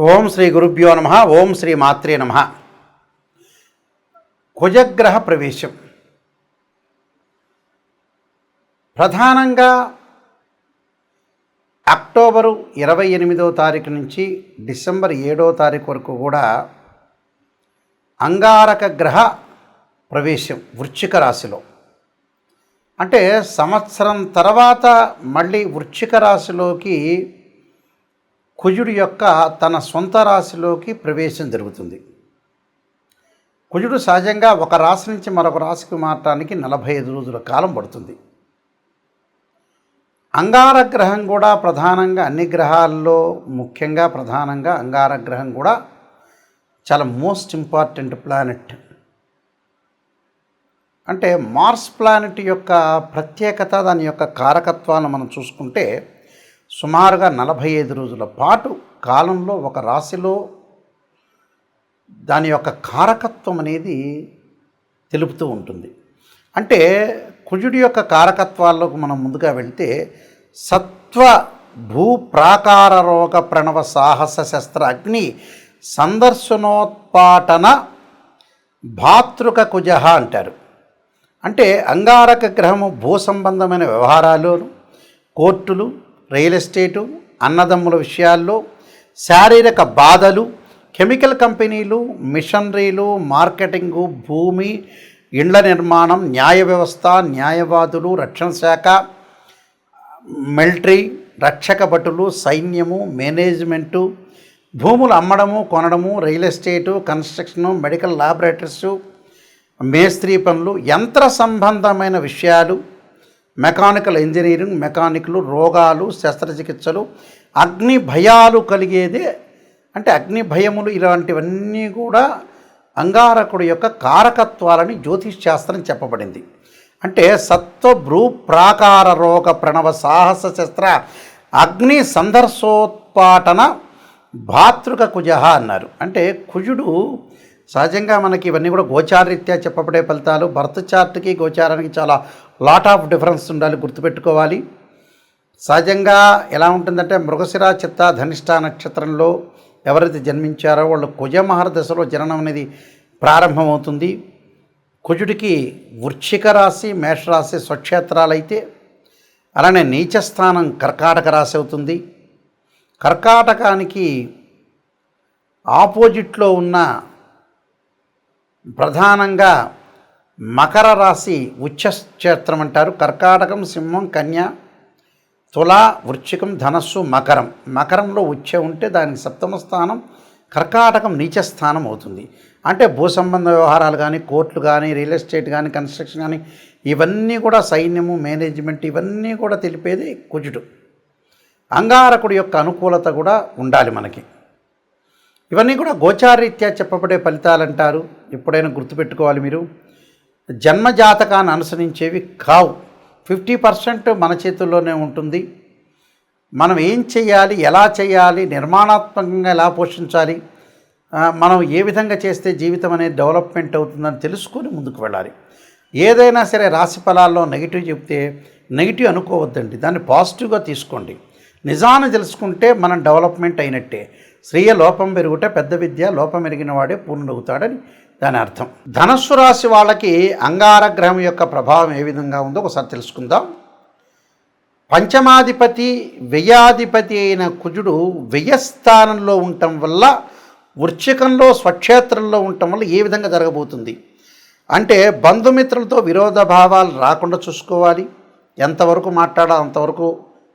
ఓం శ్రీ గురుభ్యో నమ. ఓం శ్రీ మాత్రే నమ. కుజగ్రహ ప్రవేశం ప్రధానంగా అక్టోబరు 28వ తారీఖు నుంచి డిసెంబర్ 7వ తారీఖు వరకు కూడా అంగారక గ్రహ ప్రవేశం వృశ్చిక రాశిలో. అంటే సంవత్సరం తర్వాత మళ్ళీ వృశ్చిక రాశిలోకి కుజుడు యొక్క తన సొంత రాశిలోకి ప్రవేశం జరుగుతుంది. కుజుడు సహజంగా ఒక రాశి నుంచి మరొక రాశికి మారటానికి 45 రోజుల కాలం పడుతుంది. అంగారగ్రహం కూడా ప్రధానంగా అన్ని గ్రహాల్లో ముఖ్యంగా ప్రధానంగా అంగారగ్రహం కూడా చాలా మోస్ట్ ఇంపార్టెంట్ ప్లానెట్. అంటే మార్స్ ప్లానెట్ యొక్క ప్రత్యేకత, దాని యొక్క కారకత్వాన్ని మనం చూసుకుంటే సుమారుగా 45 రోజుల పాటు కాలంలో ఒక రాశిలో దాని యొక్క కారకత్వం అనేది తెలుపుతూ ఉంటుంది. అంటే కుజుడి యొక్క కారకత్వాల్లోకి మనం ముందుగా వెళ్తే సత్వ భూ ప్రాకార రోగ ప్రణవ సాహస శస్త్ర అగ్ని సందర్శనోత్పాటన భాతృక కుజ అంటారు. అంటే అంగారక గ్రహము భూ సంబంధమైన వ్యవహారాల్లోను, కోర్టులు, రియల్ ఎస్టేటు, అన్నదమ్ముల విషయాల్లో, శారీరక బాధలు, కెమికల్ కంపెనీలు, మిషనరీలు, మార్కెటింగు, భూమి, ఇండ్ల నిర్మాణం, న్యాయ వ్యవస్థ, న్యాయవాదులు, రక్షణ శాఖ, మిలిటరీ, రక్షక భటులు, సైన్యము, మేనేజ్మెంటు, భూములు అమ్మడము కొనడము, రియల్ ఎస్టేటు, కన్స్ట్రక్షను, మెడికల్ ల్యాబొరేటరీసు, మేస్త్రీ పనులు, యంత్ర సంబంధమైన విషయాలు, మెకానికల్ ఇంజనీరింగ్, మెకానిక్లు, రోగాలు, శస్త్రచికిత్సలు, అగ్ని భయాలు కలిగేదే. అంటే అగ్ని భయములు ఇలాంటివన్నీ కూడా అంగారకుడు యొక్క కారకత్వాలని జ్యోతిష్ శాస్త్రం చెప్పబడింది. అంటే సత్వ భ్రూ ప్రాకార రోగ ప్రణవ సాహస శస్త్ర అగ్ని సందర్శోత్పాటన భాతృక కుజ అన్నారు. అంటే కుజుడు సహజంగా మనకి ఇవన్నీ కూడా గోచారరీత్యా చెప్పబడే ఫలితాలు. బర్త్ చార్ట్కి గోచారానికి చాలా లాట్ ఆఫ్ డిఫరెన్స్ ఉండాలి, గుర్తుపెట్టుకోవాలి. సహజంగా ఎలా ఉంటుందంటే మృగశిర చిత్త ధనిష్ట నక్షత్రంలో ఎవరైతే జన్మించారో వాళ్ళు కుజమహర దశలో జననం అనేది ప్రారంభమవుతుంది. కుజుడికి వృశ్చిక రాశి, మేషరాశి స్వక్షేత్రాలైతే, అలానే నీచస్థానం కర్కాటక రాశి అవుతుంది. కర్కాటకానికి ఆపోజిట్లో ఉన్న ప్రధానంగా మకర రాశి ఉచ్చక్షేత్రం అంటారు. కర్కాటకం, సింహం, కన్య, తుల, వృశ్చికం, ధనస్సు, మకరం. మకరంలో ఉచ్చ ఉంటే దానికి సప్తమ స్థానం, కర్కాటకం నీచస్థానం అవుతుంది. అంటే భూ సంబంధ వ్యవహారాలు కానీ, కోర్టులు కానీ, రియల్ ఎస్టేట్ కానీ, కన్స్ట్రక్షన్ కానీ, ఇవన్నీ కూడా సైన్యము, మేనేజ్మెంట్, ఇవన్నీ కూడా తెలిపేది కుజుడు. అంగారకుడి యొక్క అనుకూలత కూడా ఉండాలి మనకి. ఇవన్నీ కూడా గోచారరీత్యా చెప్పబడే ఫలితాలు అంటారు. ఎప్పుడైనా గుర్తుపెట్టుకోవాలి మీరు. జన్మజాతకాన్ని అనుసరించేవి కావు. 50% మన చేతుల్లోనే ఉంటుంది. మనం ఏం చేయాలి, ఎలా చేయాలి, నిర్మాణాత్మకంగా ఎలా పోషించాలి, మనం ఏ విధంగా చేస్తే జీవితం అనేది డెవలప్మెంట్ అవుతుందని తెలుసుకొని ముందుకు వెళ్ళాలి. ఏదైనా సరే రాశి ఫలాల్లో నెగిటివ్ చెప్తే నెగిటివ్ అనుకోవద్దండి, దాన్ని పాజిటివ్గా తీసుకోండి. నిజాన్ని తెలుసుకుంటే మనం డెవలప్మెంట్ అయినట్టే. శ్రీయ లోపం పెరుగుట పెద్ద విద్య, లోపం ఎరిగిన వాడే పూర్ణుడవుతాడని దాని అర్థం. ధనస్సు రాశి వాళ్ళకి అంగారగ్రహం యొక్క ప్రభావం ఏ విధంగా ఉందో ఒకసారి తెలుసుకుందాం. పంచమాధిపతి, వ్యయాధిపతి అయిన కుజుడు వ్యయస్థానంలో ఉండటం వల్ల, వృశ్చికంలో స్వక్షేత్రంలో ఉండటం వల్ల ఏ విధంగా జరగబోతుంది అంటే బంధుమిత్రులతో విరోధ భావాలు రాకుండా చూసుకోవాలి. ఎంతవరకు మాట్లాడాలో అంతవరకు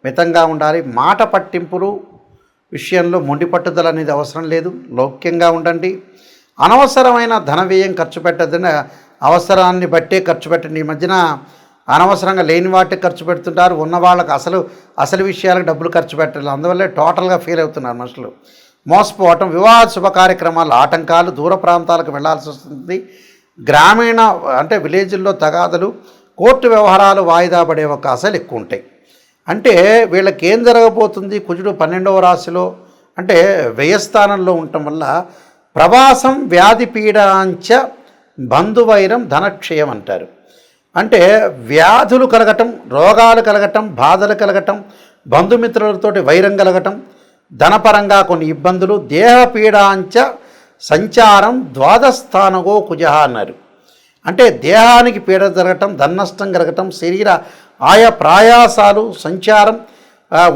మితంగా ఉండాలి. మాట పట్టింపులు విషయంలో మొండి పట్టుదల అనేది అవసరం లేదు, లౌక్యంగా ఉండండి. అనవసరమైన ధన వ్యయం ఖర్చు పెట్టద్దని, అవసరాన్ని బట్టే ఖర్చు పెట్టండి. ఈ మధ్యన అనవసరంగా లేని వాటికి ఖర్చు పెడుతుంటారు, ఉన్న వాళ్ళకి అసలు విషయాలకు డబ్బులు ఖర్చు పెట్టాలి. అందువల్లే టోటల్గా ఫెయిల్ అవుతున్నారు మనుషులు. మోసపోవటం, వివాహ శుభ కార్యక్రమాలు ఆటంకాలు, దూర ప్రాంతాలకు వెళ్లాల్సి వస్తుంది. గ్రామీణ అంటే విలేజ్ల్లో తగాదలు, కోర్టు వ్యవహారాలు వాయిదా పడే అవకాశాలు ఎక్కువ ఉంటాయి. అంటే వీళ్ళకి ఏం జరగబోతుంది, కుజుడు 12వ రాశిలో అంటే వ్యయస్థానంలో ఉండటం వల్ల ప్రవాసం, వ్యాధి పీడాంచ, బంధువైరం, ధనక్షయం అంటారు. అంటే వ్యాధులు కలగటం, రోగాలు కలగటం, బాధలు కలగటం, బంధుమిత్రులతోటి వైరం కలగటం, ధనపరంగా కొన్ని ఇబ్బందులు, దేహపీడాంచ సంచారం ద్వాదస్థానగో కుజ అన్నారు. అంటే దేహానికి పీడ జరగటం, ధననష్టం కలగటం, శరీర ప్రయాసాలు, సంచారం,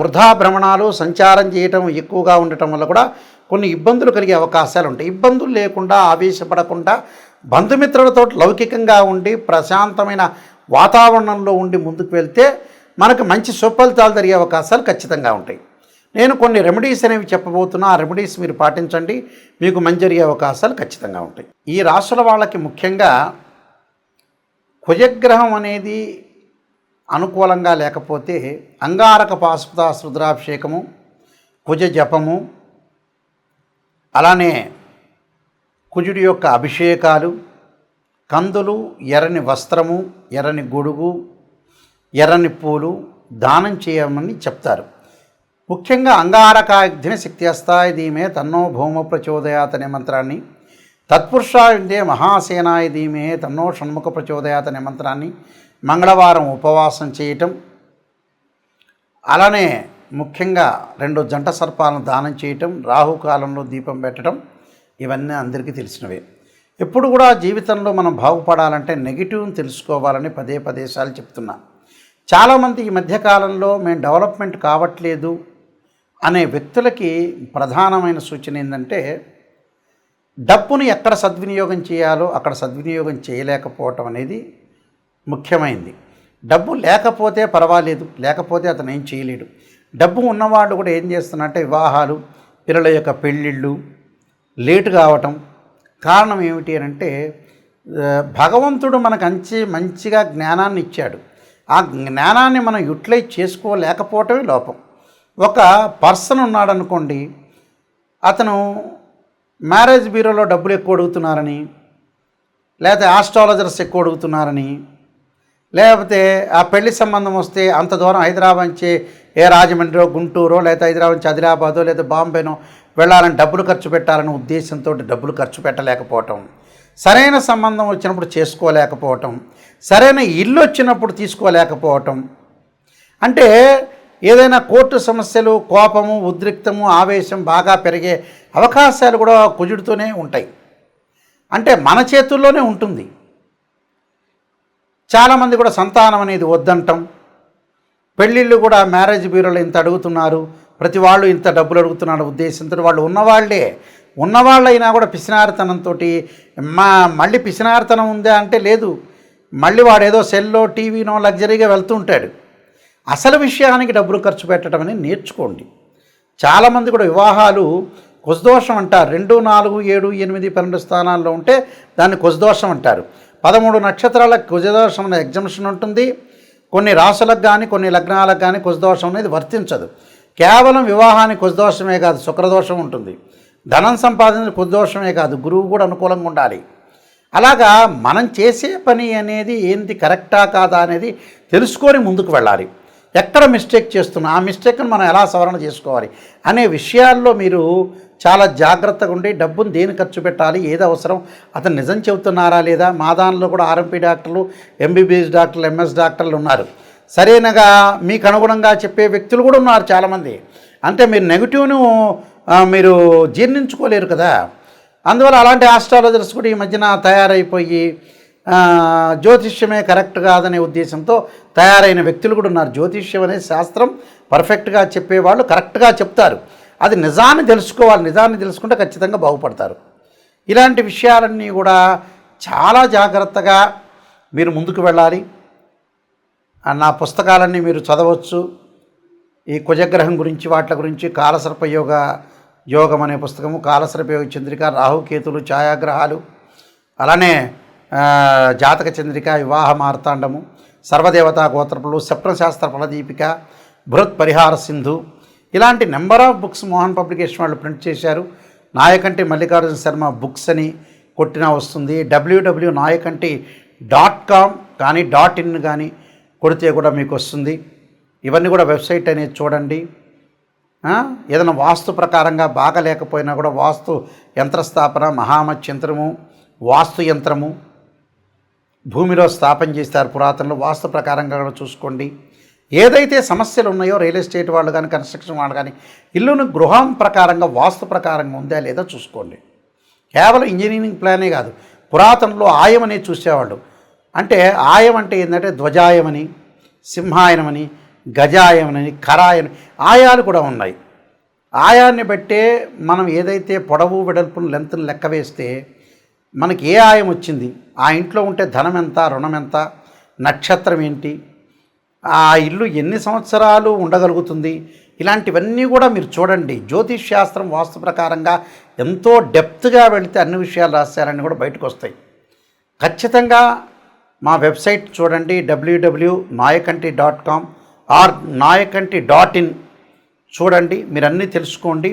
వృధా భ్రమణాలు, సంచారం చేయటం ఎక్కువగా ఉండటం వల్ల కూడా కొన్ని ఇబ్బందులు కలిగే అవకాశాలు ఉంటాయి. ఇబ్బందులు లేకుండా, ఆవేశపడకుండా, బంధుమిత్రులతో లౌకికంగా ఉండి ప్రశాంతమైన వాతావరణంలో ఉండి ముందుకు వెళ్తే మనకు మంచి సుఫలితాలు జరిగే అవకాశాలు ఖచ్చితంగా ఉంటాయి. నేను కొన్ని రెమెడీస్ అనేవి చెప్పబోతున్నా. ఆ రెమెడీస్ మీరు పాటించండి, మీకు మంచి జరిగే అవకాశాలు ఖచ్చితంగా ఉంటాయి. ఈ రాశుల వాళ్ళకి ముఖ్యంగా కుజగ్రహం అనేది అనుకూలంగా లేకపోతే అంగారక పాశుపత రుద్రాభిషేకము, కుజ జపము, అలానే కుజుడి యొక్క అభిషేకాలు, కందులు, ఎర్రని వస్త్రము, ఎర్రని గొడుగు, ఎర్రని పూలు దానం చేయమని చెప్తారు. ముఖ్యంగా అంగారకాగ్ని శక్త్యస్తాయ ధీమే తన్నో భౌమ ప్రచోదయాత్ అనే మంత్రాన్ని, తత్పురుషాయుందే మహాసేనాయ ధీమే తన్నో షణ్ముఖ ప్రచోదయాత్ అనే మంత్రాన్ని మంగళవారం ఉపవాసం చేయటం, అలానే ముఖ్యంగా 2 జంట సర్పాలను దానం చేయటం, రాహుకాలంలో దీపం పెట్టడం, ఇవన్నీ అందరికీ తెలిసినవే. ఎప్పుడు కూడా జీవితంలో మనం బాగుపడాలంటే నెగిటివ్ని తెలుసుకోవాలని పదే పదేసార్లు చెప్తున్నా. చాలామంది ఈ మధ్యకాలంలో మేము డెవలప్మెంట్ కావట్లేదు అనే వ్యక్తులకి ప్రధానమైన సూచన ఏంటంటే, డబ్బును ఎక్కడ సద్వినియోగం చేయాలో అక్కడ సద్వినియోగం చేయలేకపోవటం అనేది ముఖ్యమైనది. డబ్బు లేకపోతే పర్వాలేదు, లేకపోతే అతను ఏం చేయలేడు. డబ్బు ఉన్నవాళ్ళు కూడా ఏం చేస్తున్నారంటే వివాహాలు, పిల్లల యొక్క పెళ్ళిళ్ళు లేటు కావటం. కారణం ఏమిటి అంటే, భగవంతుడు మనకు మంచిగా జ్ఞానాన్ని ఇచ్చాడు. ఆ జ్ఞానాన్ని మనం యూటిలైజ్ చేసుకోలేకపోవటమే లోపం. ఒక పర్సన్ ఉన్నాడనుకోండి, అతను మ్యారేజ్ బ్యూరోలో డబ్బులు ఎక్కువ అడుగుతున్నారని, లేకపోతే ఆస్ట్రాలజర్స్ ఎక్కువ అడుగుతున్నారని, లేకపోతే ఆ పెళ్లి సంబంధం వస్తే అంత దూరం హైదరాబాద్ నుంచి రాజమండ్రో, గుంటూరో, లేకపోతే హైదరాబాద్ నుంచి ఆదిలాబాదో, లేదా బాంబేనో వెళ్ళాలని డబ్బులు ఖర్చు పెట్టాలనే ఉద్దేశంతో డబ్బులు ఖర్చు పెట్టలేకపోవటం, సరైన సంబంధం వచ్చినప్పుడు చేసుకోలేకపోవటం, సరైన ఇల్లు వచ్చినప్పుడు తీసుకోలేకపోవటం, అంటే ఏదైనా కోర్టు సమస్యలు, కోపము, ఉద్రిక్తము, ఆవేశం బాగా పెరిగే అవకాశాలు కూడా కుజుడితోనే ఉంటాయి. అంటే మన చేతుల్లోనే ఉంటుంది. చాలామంది కూడా సంతానం అనేది వద్దంటాం, పెళ్ళిళ్ళు కూడా మ్యారేజ్ బ్యూరోలో ఇంత అడుగుతున్నారు, ప్రతి వాళ్ళు ఇంత డబ్బులు అడుగుతున్నారు ఉద్దేశంతో వాళ్ళు ఉన్నవాళ్ళైనా కూడా పిసినారితనంతో మళ్ళీ పిసినారితనం ఉందా అంటే లేదు, మళ్ళీ వాడు ఏదో సెల్లో, టీవీనో లగ్జరీగా వెళ్తూ ఉంటాడు. అసలు విషయానికి డబ్బులు ఖర్చు పెట్టడం అనేది నేర్చుకోండి. చాలామంది కూడా వివాహాలు కుజదోషం అంటారు. 2, 4, 7, 8, 12 స్థానాల్లో ఉంటే దాన్ని కుజదోషం అంటారు. 13 నక్షత్రాలకు కుజదోషం అనే ఎగ్జంప్షన్ ఉంటుంది. కొన్ని రాశులకు కానీ కొన్ని లగ్నాలకు కానీ కుజదోషం అనేది వర్తించదు. కేవలం వివాహానికి కుజదోషమే కాదు, శుక్రదోషం ఉంటుంది. ధనం సంపాదించిన కుజదోషమే కాదు, గురువు కూడా అనుకూలంగా ఉండాలి. అలాగా మనం చేసే పని అనేది ఏంటి, కరెక్టా కాదా అనేది తెలుసుకొని ముందుకు వెళ్ళాలి. ఎక్కడ మిస్టేక్ చేస్తున్నా ఆ మిస్టేక్ను మనం ఎలా సవరణ చేసుకోవాలి అనే విషయాల్లో మీరు చాలా జాగ్రత్తగా ఉండి డబ్బును దేని ఖర్చు పెట్టాలి, ఏది అవసరం, అతను నిజం చెబుతున్నారా లేదా. మా దానిలో కూడా ఆర్ఎంపీ డాక్టర్లు, ఎంబీబీఎస్ డాక్టర్లు, ఎంఎస్ డాక్టర్లు ఉన్నారు. సరైనగా మీకు అనుగుణంగా చెప్పే వ్యక్తులు కూడా ఉన్నారు చాలామంది. అంటే మీరు నెగిటివ్ను మీరు జీర్ణించుకోలేరు కదా. అందువల్ల అలాంటి ఆస్ట్రాలజర్స్ కూడా ఈ మధ్యన తయారైపోయి జ్యోతిష్యమే కరెక్ట్ కాదనే ఉద్దేశంతో తయారైన వ్యక్తులు కూడా ఉన్నారు. జ్యోతిష్యం అనే శాస్త్రం పర్ఫెక్ట్గా చెప్పేవాళ్ళు కరెక్ట్గా చెప్తారు. అది నిజాన్ని తెలుసుకోవాలి. నిజాన్ని తెలుసుకుంటే ఖచ్చితంగా బాగుపడతారు. ఇలాంటి విషయాలన్నీ కూడా చాలా జాగ్రత్తగా మీరు ముందుకు వెళ్ళాలి. నా పుస్తకాలన్నీ మీరు చదవచ్చు. ఈ కుజగ్రహం గురించి, వాటి గురించి, కాలసర్ప యోగం అనే పుస్తకము, కాలసర్ప యోగ చంద్రిక, రాహుకేతులు, ఛాయాగ్రహాలు, అలానే జాతక చంద్రిక, వివాహ మార్తాండము, సర్వదేవతా గోత్రపులు, స్వప్నశాస్త్ర ఫలదీపిక, బృహత్ పరిహార సింధు, ఇలాంటి number of books Mohan publication వాళ్ళు ప్రింట్ చేశారు. నాయకంటి మల్లికార్జున శర్మ బుక్స్ అని కొట్టినా వస్తుంది. www.nayakanti.com కానీ .in కానీ కొడితే కూడా మీకు వస్తుంది. ఇవన్నీ కూడా వెబ్సైట్ అనేది చూడండి. ఏదైనా వాస్తు ప్రకారంగా బాగా లేకపోయినా కూడా వాస్తు యంత్రస్థాపన, మహామత్యంత్రము, వాస్తు యంత్రము భూమిలో స్థాపన చేస్తారు పురాతనలో, వాస్తు ప్రకారంగా కూడా చూసుకోండి. ఏదైతే సమస్యలు ఉన్నాయో రియల్ ఎస్టేట్ వాళ్ళు కానీ కన్స్ట్రక్షన్ వాళ్ళు కానీ ఇల్లును గృహం ప్రకారంగా వాస్తు ప్రకారంగా ఉందా లేదా చూసుకోండి. కేవలం ఇంజనీరింగ్ ప్లానే కాదు, పురాతనలో ఆయం అనేది చూసేవాళ్ళు. అంటే ఆయం అంటే ఏంటంటే ధ్వజాయమని, సింహాయనమని, గజాయమని, కరాయని ఆయాలు కూడా ఉన్నాయి. ఆయాన్ని బట్టే మనం ఏదైతే పొడవు వెడల్పును లెంత్ను లెక్క వేస్తే మనకి ఏ ఆయం వచ్చింది, ఆ ఇంట్లో ఉంటే ధనం ఎంత, రుణం ఎంత, నక్షత్రం ఏంటి, ఆ ఇల్లు ఎన్ని సంవత్సరాలు ఉండగలుగుతుంది, ఇలాంటివన్నీ కూడా మీరు చూడండి. జ్యోతిష్ శాస్త్రం వాస్తు ప్రకారంగా ఎంతో డెప్త్గా వెళితే అన్ని విషయాలు రాశారని కూడా బయటకు వస్తాయి. ఖచ్చితంగా మా వెబ్సైట్ చూడండి, www.nayakanti.com ఆర్ nayakanti.in చూడండి. మీరు అన్నీ తెలుసుకోండి.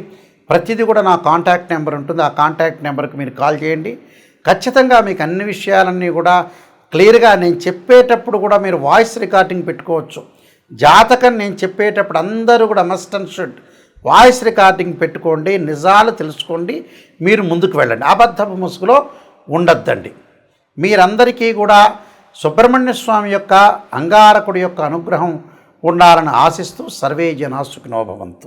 ప్రతిదీ కూడా నా కాంటాక్ట్ నెంబర్ ఉంటుంది, ఆ కాంటాక్ట్ నెంబర్కి మీరు కాల్ చేయండి. ఖచ్చితంగా మీకు అన్ని విషయాలన్నీ కూడా క్లియర్గా నేను చెప్పేటప్పుడు కూడా మీరు వాయిస్ రికార్డింగ్ పెట్టుకోవచ్చు. జాతకం నేను చెప్పేటప్పుడు అందరూ కూడా must and should voice recording పెట్టుకోండి, నిజాలు తెలుసుకోండి, మీరు ముందుకు వెళ్ళండి. అబద్ధపు ముసుగులో ఉండొద్దండి. మీరందరికీ కూడా సుబ్రహ్మణ్య స్వామి యొక్క అంగారకుడి యొక్క అనుగ్రహం ఉండాలని ఆశిస్తూ సర్వే జనా సుఖినో భవంతు.